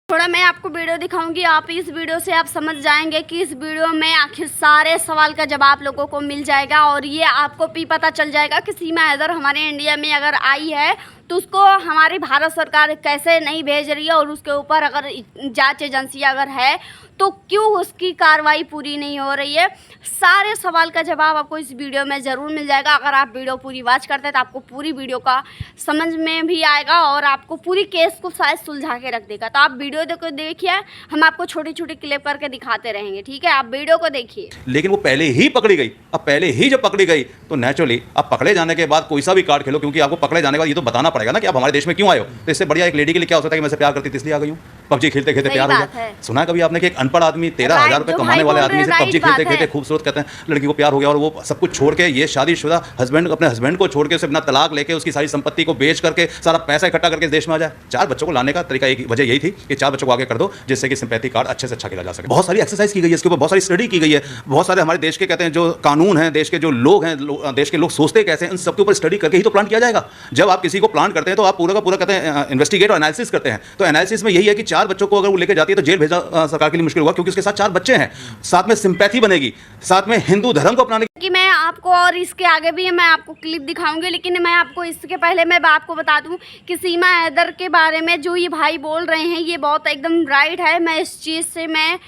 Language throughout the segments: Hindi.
थोड़ा मैं आपको वीडियो दिखाऊंगी, आप इस वीडियो से आप समझ जाएंगे कि इस वीडियो में आखिर सारे सवाल का जवाब लोगों को मिल जाएगा और ये आपको भी पता चल जाएगा कि सीमा हैदर हमारे इंडिया में अगर आई है तो उसको हमारी भारत सरकार कैसे नहीं भेज रही है और उसके ऊपर अगर जांच एजेंसी अगर है तो क्यों उसकी कार्रवाई पूरी नहीं हो रही है। सारे सवाल का जवाब आपको इस वीडियो में ज़रूर मिल जाएगा। अगर आप वीडियो पूरी वॉच करते हैं तो आपको पूरी वीडियो का समझ में भी आएगा और आपको पूरी केस को शायद सुलझा के रख देगा। तो आप वीडियो देखिए, हम आपको छोटी छोटी क्लिप करके दिखाते रहेंगे, ठीक है। आप वीडियो को देखिए। लेकिन वो पहले ही पकड़ी गई। अब पहले ही जब पकड़ी गई तो नेचुरली अब पकड़े जाने के बाद कोई सा भी कार्ड खेलो, क्योंकि आपको पकड़े जाने के बाद ये तो बताना पड़ेगा ना कि आप हमारे देश में क्यों आए हो। तो इससे बढ़िया एक लेडी के लिए क्या हो सकता है कि मैं से प्यार करती थी इसलिए आ गई हूँ, पबजी खेलते खेलते प्यार हो गया। सुना है कभी आपने कि एक अनपढ़ आदमी 13,000 रुपए कमाने वाले आदमी से पबजी खेलते खेलते खूबसूरत कहते हैं लड़की को प्यार हो गया और वो सब कुछ छोड़ के ये शादीशुदा हस्बैंड अपने हस्बैंड को छोड़ के उसे अपना तलाक लेके उसकी सारी संपत्ति को बेच करके सारा पैसा इकट्ठा करके देश में आ जाए। 4 बच्चों को लाने का तरीका एक वजह यही थी कि 4 बच्चों को आगे कर दो जिससे कि सिंपैथी कार्ड अच्छे से अच्छा खेला जा सके। बहुत सारी एक्सरसाइज की गई है, इसके ऊपर बहुत सारी स्टडी की गई है। बहुत सारे हमारे देश के कहते हैं जो कानून है, देश के जो लोग हैं, देश के लोग सोचते कैसे हैं, इन सबके ऊपर स्टडी करके ही तो प्लान किया जाएगा। जब आप किसी को प्लान करते हैं तो आप पूरा का पूरा कहते हैं इन्वेस्टिगेट और एनालिसिस करते हैं। तो एनालिसिस में यही है कि 4 बच्चों को अगर वो लेकर जाती है तो जेल भेजना सरकार के लिए मुश्किल होगा, क्योंकि उसके साथ 4 बच्चे हैं, साथ में सिंपैथी बनेगी, साथ में हिंदू धर्म को अपनाने कि मैं आपको और इसके आगे भी मैं आपको क्लिप दिखाऊंगी। लेकिन मैं आपको इसके पहले मैं आपको बता दूं कि सीमा हैदर के बारे में जो ये भाई बोल रहे हैं ये बहुत एकदम राइट है। मैं इस चीज़ से मैं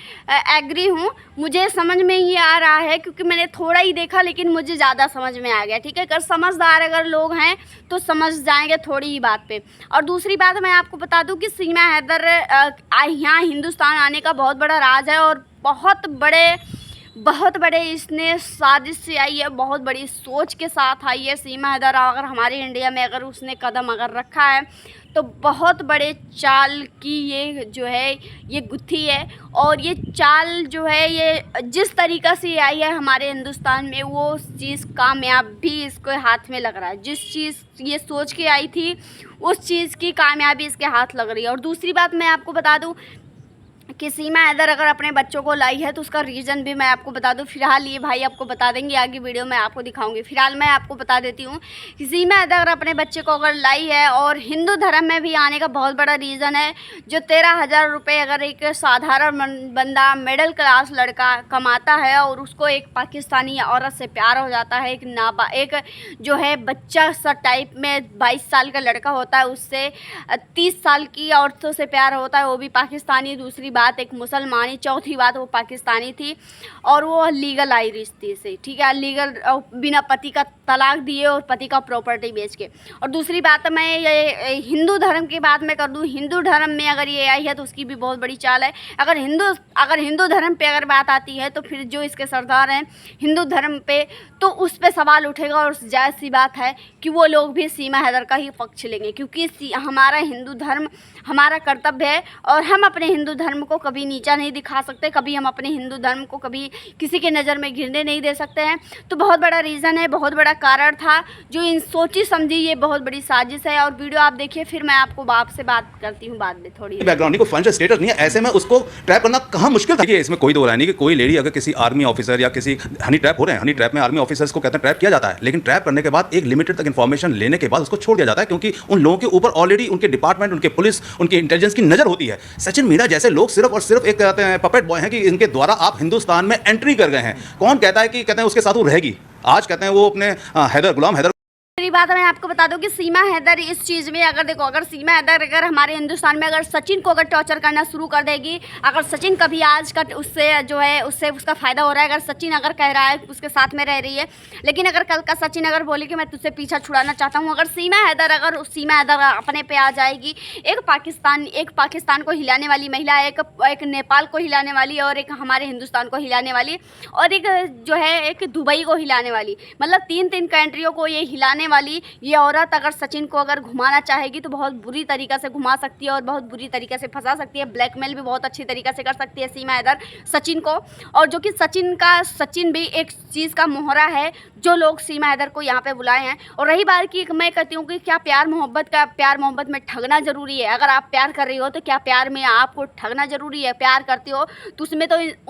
एग्री हूँ, मुझे समझ में ये आ रहा है क्योंकि मैंने थोड़ा ही देखा लेकिन मुझे ज़्यादा समझ में आ गया, ठीक है। अगर समझदार अगर लोग हैं तो समझ जाएंगे थोड़ी ही बात पे। और दूसरी बात मैं आपको बता दूं कि सीमा हैदर यहाँ हिंदुस्तान आने का बहुत बड़ा राज है और बहुत बड़े इसने साजिश से आई है, बहुत बड़ी सोच के साथ आई है। सीमा हैदर अगर हमारे इंडिया में अगर उसने कदम अगर रखा है तो बहुत बड़े चाल की ये जो है ये गुत्थी है। और ये चाल जो है ये जिस तरीक़ा से आई है हमारे हिंदुस्तान में वो चीज़ कामयाब भी इसको हाथ में लग रहा है। जिस चीज़ ये सोच के आई थी उस चीज़ की कामयाबी इसके हाथ लग रही है। और दूसरी बात मैं आपको बता दूं कि सीमा हैदर अगर अपने बच्चों को लाई है तो उसका रीज़न भी मैं आपको बता दूं। फिलहाल ये भाई आपको बता देंगे, आगे वीडियो में आपको दिखाऊंगी। फिलहाल मैं आपको बता देती हूँ कि सीमा हैदर अगर अपने बच्चे को अगर लाई है और हिंदू धर्म में भी आने का बहुत बड़ा रीज़न है। जो 13,000 रुपये अगर एक साधारण बंदा मिडिल क्लास लड़का कमाता है और उसको एक पाकिस्तानी औरत से प्यार हो जाता है, एक जो है बच्चा सा टाइप में 22 साल का लड़का होता है, उससे 30 साल की औरतों से प्यार होता है, वो भी पाकिस्तानी। दूसरी बात एक मुसलमानी, चौथी बात वो पाकिस्तानी थी और वो लीगल आई रिश्ते से, ठीक है, लीगल बिना पति का तलाक दिए और पति का प्रॉपर्टी बेच के। और दूसरी बात मैं ये हिंदू धर्म की बात मैं कर दूं, हिंदू धर्म में अगर ये आई है तो उसकी भी बहुत बड़ी चाल है। अगर हिंदू धर्म पे अगर बात आती है तो फिर जो इसके सरदार हैं हिंदू धर्म पे तो उस पर सवाल उठेगा और जायज़ सी बात है कि वो लोग भी सीमा हैदर का ही पक्ष लेंगे, क्योंकि हमारा हिंदू धर्म हमारा कर्तव्य है और हम अपने हिंदू धर्म को कभी नीचा नहीं दिखा सकते, कभी हम अपने हिंदू धर्म को कभी किसी के नज़र में गिरने नहीं दे सकते हैं। तो बहुत बड़ा रीज़न है, बहुत बड़ा कारण था जो इन सोची समझी ये बहुत बड़ी साजिश है। और वीडियो आप देखिए, फिर मैं आपको आपसे बात करती हूँ बाद में थोड़ी। बैकग्राउंड को फाइनेंशियल स्टेटस नहीं है, ऐसे में उसको ट्रैप करना कहाँ मुश्किल था। इसमें कोई दो राय नहीं कि कोई लेडी अगर किसी आर्मी ऑफिसर या किसी हनी ट्रैप हो रहे हैं, हनी ट्रैप में आर्मी ऑफिसर्स को कहते हैं ट्रैप किया जाता है, लेकिन ट्रैप करने के बाद एक लिमिटेड तक इन्फॉर्मेशन लेने के बाद उसको छोड़ दिया जाता है, क्योंकि उन लोगों के ऊपर ऑलरेडी उनके डिपार्टमेंट, उनके पुलिस, उनकी इंटेलिजेंस की नजर होती है। सचिन मीरा जैसे लोग सिर्फ और सिर्फ एक कहते हैं पपेट बॉय हैं कि इनके द्वारा आप हिंदुस्तान में एंट्री कर गए हैं। कौन कहता है कि कहते हैं उसके साथ वो रहेगी। आज कहते हैं वो अपने गुलाम हैदर। मेरी बात मैं आपको बता दूं कि सीमा हैदर इस चीज़ में अगर देखो, अगर सीमा हैदर अगर हमारे हिंदुस्तान में अगर सचिन को अगर टॉर्चर करना शुरू कर देगी, अगर सचिन कभी आज का उससे जो है उससे उसका फ़ायदा हो रहा है, अगर सचिन अगर कह रहा है उसके साथ में रह रही है, लेकिन अगर कल का सचिन अगर बोले कि मैं तुझसे पीछा छुड़ाना चाहता हूँ, अगर सीमा हैदर अपने पे आ जाएगी, एक पाकिस्तान को हिलाने वाली महिला, एक नेपाल को हिलाने वाली और एक हमारे हिंदुस्तान को हिलाने वाली और एक जो है एक दुबई को हिलाने वाली, मतलब 3 कंट्रियों को ये हिलाने वाली ये औरत अगर सचिन को अगर घुमाना चाहेगी तो बहुत बुरी तरीक़ा से घुमा सकती है और बहुत बुरी तरीक़े से फंसा सकती है। ब्लैकमेल भी बहुत अच्छी तरीक़े से कर सकती है सीमा हैदर सचिन को। और जो कि सचिन भी एक चीज़ का मोहरा है जो लोग सीमा हैदर को यहाँ पे बुलाए हैं। और रही बात की मैं कहती हूँ कि क्या प्यार मोहब्बत में ठगना ज़रूरी है? अगर आप प्यार कर रही हो तो क्या प्यार में आपको ठगना ज़रूरी है? प्यार करती हो तो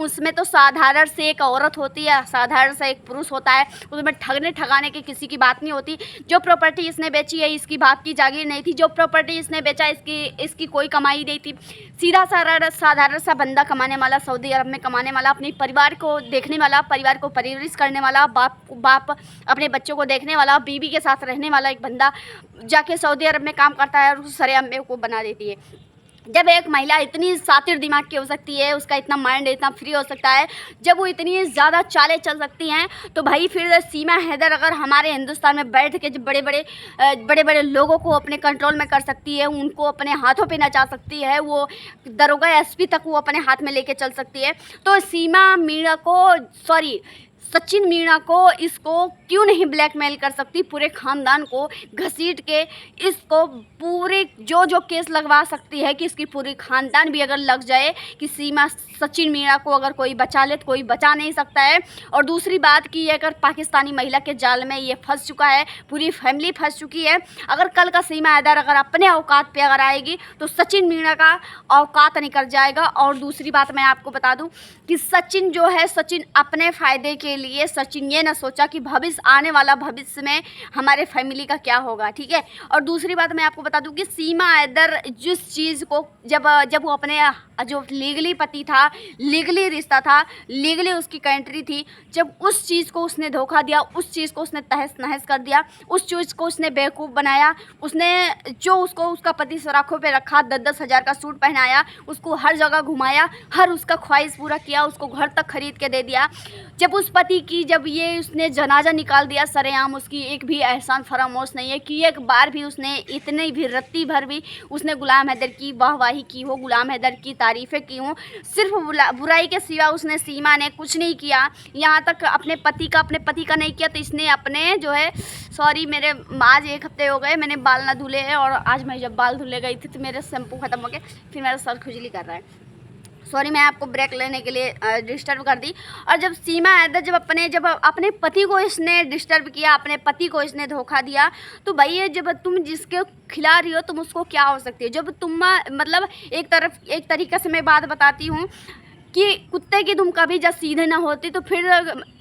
उसमें तो साधारण से एक औरत होती है, साधारण से एक पुरुष होता है, उसमें ठगने ठगाने की किसी की बात नहीं होती। जो प्रॉपर्टी इसने बेची है इसकी बाप की जागीर नहीं थी, जो प्रॉपर्टी इसने बेचा इसकी कोई कमाई नहीं थी। सीधा साधारण सा बंदा कमाने वाला, सऊदी अरब में कमाने वाला, अपने परिवार को देखने वाला, परिवार को परवरिश करने वाला, बाप अपने बच्चों को देखने वाला, बीवी के साथ रहने वाला एक बंदा जाके सऊदी अरब में काम करता है और उस सरेआम में को बना देती है। जब एक महिला इतनी सातिर दिमाग की हो सकती है, उसका इतना माइंड इतना फ्री हो सकता है, जब वो इतनी ज़्यादा चालें चल सकती हैं, तो भाई फिर सीमा हैदर अगर हमारे हिंदुस्तान में बैठ के जो बड़े बड़े लोगों को अपने कंट्रोल में कर सकती है, उनको अपने हाथों पे नचा सकती है, वो दरोगा एसपी तक वो अपने हाथ में लेके चल सकती है, तो सचिन मीणा को इसको क्यों नहीं ब्लैकमेल कर सकती, पूरे ख़ानदान को घसीट के इसको पूरे जो केस लगवा सकती है कि इसकी पूरी ख़ानदान भी अगर लग जाए कि सचिन मीणा को अगर कोई बचा ले तो कोई बचा नहीं सकता है। और दूसरी बात कि ये अगर पाकिस्तानी महिला के जाल में ये फंस चुका है, पूरी फैमिली फंस चुकी है, अगर कल का सीमा हैदर अगर अपने औकात पे अगर आएगी तो सचिन मीणा का औकात निकल जाएगा। और दूसरी बात मैं आपको बता दूं कि सचिन जो है, सचिन अपने फ़ायदे के लिए सचिन ये ना सोचा कि आने वाला भविष्य में हमारे फैमिली का क्या होगा, ठीक है। और दूसरी बात मैं आपको बता दूं कि सीमा हैदर जिस चीज़ को जब वो अपने जो लीगली पति था, लीगली रिश्ता था, लीगली उसकी कंट्री थी, जब उस चीज़ को उसने धोखा दिया, उस चीज़ को उसने तहस नहस कर दिया, उस चीज़ को उसने बेवकूफ़ बनाया, उसने जो उसको उसका पति सराखों पे रखा, 10-10 हज़ार का सूट पहनाया, उसको हर जगह घुमाया, हर उसका ख्वाहिश पूरा किया, उसको घर तक खरीद के दे दिया। जब उस पति की जब ये उसने जनाजा निकाल दिया सरेआम, उसकी एक भी एहसान फरामोश नहीं है कि एक बार भी उसने इतनी भी रत्ती भर भी उसने गुलाम हैदर की वाहवाही की हो, गुलाम हैदर की तारीफ़ें की हों। सिर्फ बुराई के सिवा उसने सीमा ने कुछ नहीं किया, यहाँ तक अपने पति का नहीं किया, तो इसने अपने जो है मेरे आज 1 हफ्ते हो गए मैंने बाल ना धुले हैं, और आज मैं जब बाल धुले गई थी तो मेरे शैम्पू ख़त्म हो गया, फिर मेरा सर खुजली कर रहा है। मैं आपको ब्रेक लेने के लिए डिस्टर्ब कर दी। और जब सीमा हैदर जब अपने पति को इसने डिस्टर्ब किया, अपने पति को इसने धोखा दिया, तो भाई ये जब तुम जिसके खिला रही हो तुम उसको क्या हो सकती है। जब तुम मतलब एक तरीक़े से मैं बात बताती हूँ कि कुत्ते की दुम कभी जब सीधे ना होती तो फिर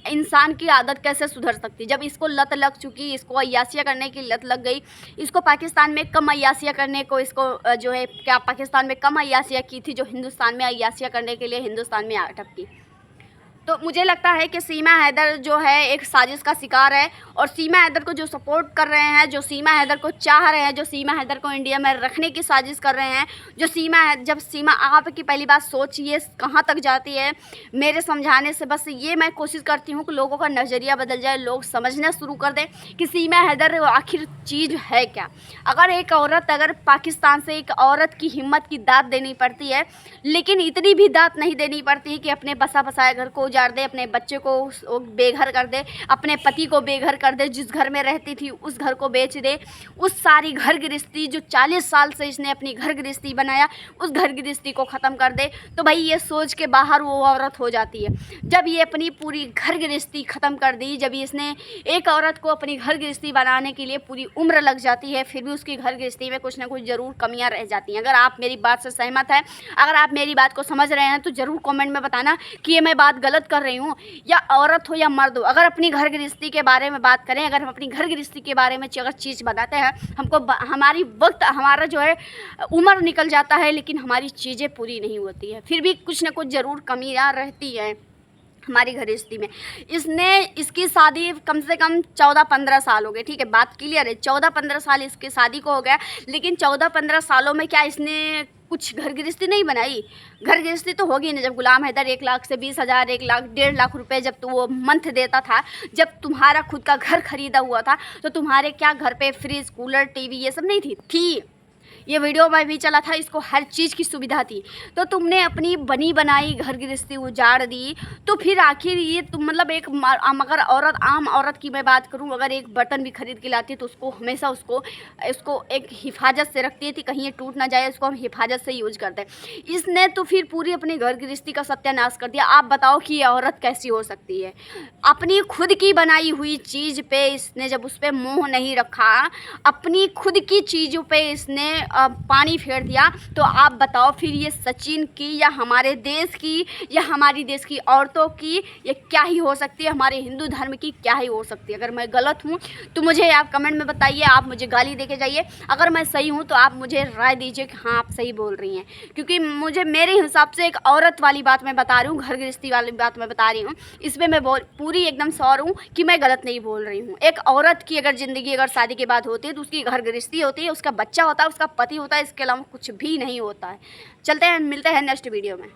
इंसान की आदत कैसे सुधर सकती। जब इसको लत लग चुकी, इसको अय्याशियाँ करने की लत लग गई, इसको पाकिस्तान में कम अय्याशियाँ करने को इसको जो है क्या पाकिस्तान में कम अय्याशियाँ की थी जो हिंदुस्तान में अय्याशियाँ करने के लिए हिंदुस्तान में अटकती। तो मुझे लगता है कि सीमा हैदर जो है एक साजिश का शिकार है, और सीमा हैदर को जो सपोर्ट कर रहे हैं, जो सीमा हैदर को चाह रहे हैं, जो सीमा हैदर को इंडिया में रखने की साजिश कर रहे हैं, जब सीमा आपकी पहली बात सोचिए कहाँ तक जाती है। मेरे समझाने से बस ये मैं कोशिश करती हूँ कि लोगों का नज़रिया बदल जाए, लोग समझना शुरू कर दें कि सीमा हैदर आखिर चीज़ है क्या। अगर पाकिस्तान से एक औरत की हिम्मत की दात देनी पड़ती है, लेकिन इतनी भी दात नहीं देनी पड़ती कि अपने बसा बसाए घर को उजाड़ दे, अपने बच्चे को बेघर कर दे, अपने पति को बेघर कर दे, जिस घर में रहती थी उस घर को बेच दे, उस सारी घर गृहस्थी जो 40 साल से इसने अपनी घर गृहस्थी बनाया उस घर गृहस्थी को ख़त्म कर दे। तो भाई ये सोच के बाहर वो औरत हो जाती है। जब ये अपनी पूरी घर गृहस्थी ख़त्म कर दी, जब इसने एक औरत को अपनी घर गृहस्थी बनाने के लिए पूरी उम्र लग जाती है, फिर भी उसकी घर गृहस्थी में कुछ ना कुछ ज़रूर कमियाँ रह जाती हैं। अगर आप मेरी बात से सहमत हैं, अगर आप मेरी बात को समझ रहे हैं, तो ज़रूर कमेंट में बताना कि ये मैं बात गलत कर रही हूँ, या औरत हो या मर्द हो, अगर अपनी घर गृहस्थी के बारे में बात करें, अगर हम अपनी घर गृहस्थी के बारे में अगर चीज़ बताते हैं, हमारा जो है उम्र निकल जाता है, लेकिन हमारी चीज़ें पूरी नहीं होती है, फिर भी कुछ ना कुछ ज़रूर कमियाँ रहती हैं हमारी गृहस्थी में। इसकी शादी कम से कम 14-15 साल हो गए, ठीक है, बात क्लियर है, 14-15 साल इसकी शादी को हो गया, लेकिन 14-15 सालों में क्या इसने कुछ घर गृहस्थी नहीं बनाई। घर गृहस्थी तो होगी ना, जब गुलाम हैदर 1 लाख से 20 हज़ार 1 लाख 1.5 लाख रुपए जब तो वो मंथ देता था, जब तुम्हारा खुद का घर खरीदा हुआ था, तो तुम्हारे क्या घर पे फ्रिज कूलर टीवी ये सब नहीं थी। ये वीडियो में भी चला था, इसको हर चीज़ की सुविधा थी, तो तुमने अपनी बनी बनाई घर गृहस्थी उजाड़ दी। तो फिर आखिर ये तुम मतलब अगर आम औरत की मैं बात करूं, अगर एक बर्तन भी खरीद के लाती है तो उसको हमेशा उसको एक हिफाजत से रखती थी, कहीं ये टूट ना जाए, उसको हम हिफाजत से यूज करते हैं। इसने तो फिर पूरी अपनी घर गृहस्थी का सत्यानाश कर दिया। आप बताओ कि ये औरत कैसी हो सकती है। अपनी खुद की बनाई हुई चीज़ पे इसने जब उस पर मोह नहीं रखा, अपनी खुद की चीज़ों पे इसने पानी फेर दिया, तो आप बताओ फिर ये सचिन की या हमारे देश की या हमारी देश की औरतों की ये क्या ही हो सकती है, हमारे हिंदू धर्म की क्या ही हो सकती है। अगर मैं गलत हूँ तो मुझे आप कमेंट में बताइए, आप मुझे गाली देके जाइए। अगर मैं सही हूँ तो आप मुझे राय दीजिए कि हाँ आप सही बोल रही हैं, क्योंकि मुझे मेरे हिसाब से एक औरत वाली बात मैं बता रही हूँ, घर गृहस्थी वाली बात मैं बता रही हूँ, इसमें मैं पूरी एकदम श्योर हूँ कि मैं गलत नहीं बोल रही हूँ। एक औरत की अगर ज़िंदगी अगर शादी के बाद होती है तो उसकी घर गृहस्थी होती है, उसका बच्चा होता है, उसका पति होता है, इसके अलावा कुछ भी नहीं होता है। चलते हैं, मिलते हैं नेक्स्ट वीडियो में।